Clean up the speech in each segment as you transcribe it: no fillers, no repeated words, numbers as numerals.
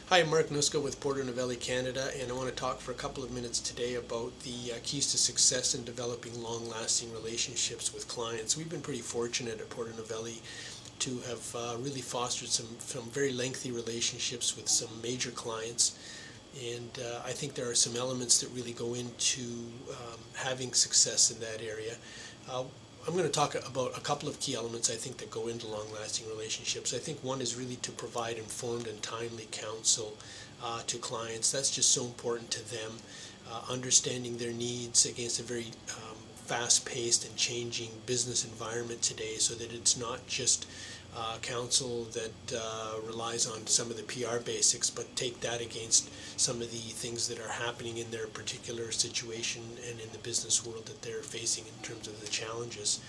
Hi, I'm Mark Nusca with Porter Novelli Canada, and I want to talk for a couple of minutes today about the keys to success in developing long-lasting relationships with clients. We've been pretty fortunate at Porter Novelli to have really fostered some very lengthy relationships with some major clients, and I think there are some elements that really go into having success in that area. Uh, I'm going to talk about a couple of key elements I think that go into long-lasting relationships. I think one is really to provide informed and timely counsel to clients. That's just so important to them. Understanding their needs against a very fast-paced and changing business environment today, so that it's not just counsel that relies on some of the PR basics, but take that against some of the things that are happening in their particular situation and in the business world that they're facing in terms of the challenges.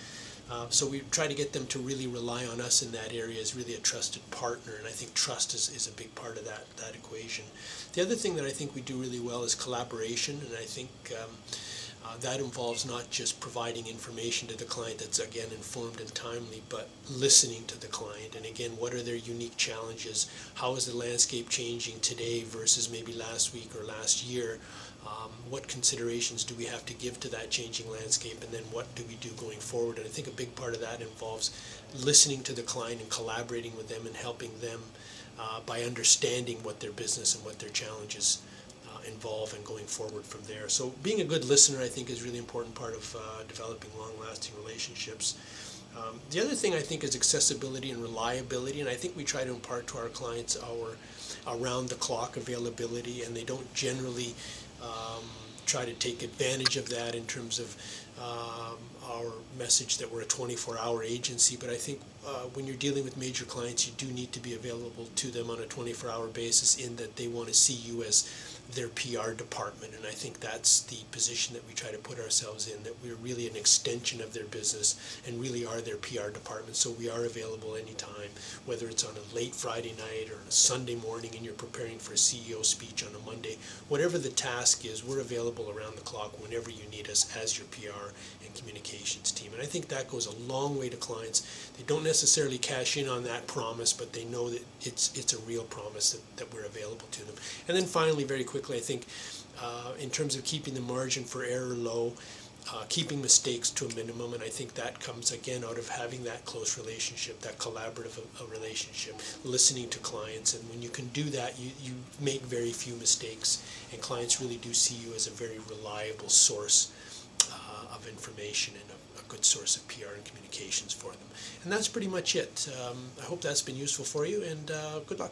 So we try to get them to really rely on us in that area as really a trusted partner, and I think trust is a big part of that equation. The other thing that I think we do really well is collaboration, and I think that involves not just providing information to the client that's, again, informed and timely, but listening to the client. And again, what are their unique challenges? How is the landscape changing today versus maybe last week or last year? What considerations do we have to give to that changing landscape? And then what do we do going forward? And I think a big part of that involves listening to the client and collaborating with them and helping them by understanding what their business and what their challenges involve and going forward from there. So being a good listener, I think, is a really important part of developing long-lasting relationships. The other thing I think is accessibility and reliability, and I think we try to impart to our clients our around-the-clock availability, and they don't generally try to take advantage of that in terms of our message that we're a 24-hour agency. But I think when you're dealing with major clients, you do need to be available to them on a 24-hour basis, in that they want to see you as their PR department. And I think that's the position that we try to put ourselves in, that we're really an extension of their business and really are their PR department. So we are available anytime, whether it's on a late Friday night or on a Sunday morning and you're preparing for a CEO speech on a Monday. Whatever the task is, we're available around the clock whenever you need us as your PR and communications team. And I think that goes a long way to clients. They don't necessarily cash in on that promise, but they know that it's a real promise that we're available to them. And then finally, very quickly, I think in terms of keeping the margin for error low, keeping mistakes to a minimum, and I think that comes again out of having that close relationship, that collaborative relationship, listening to clients. And when you can do that, you make very few mistakes, and clients really do see you as a very reliable source of information and a good source of PR and communications for them. And that's pretty much it. I hope that's been useful for you, and good luck.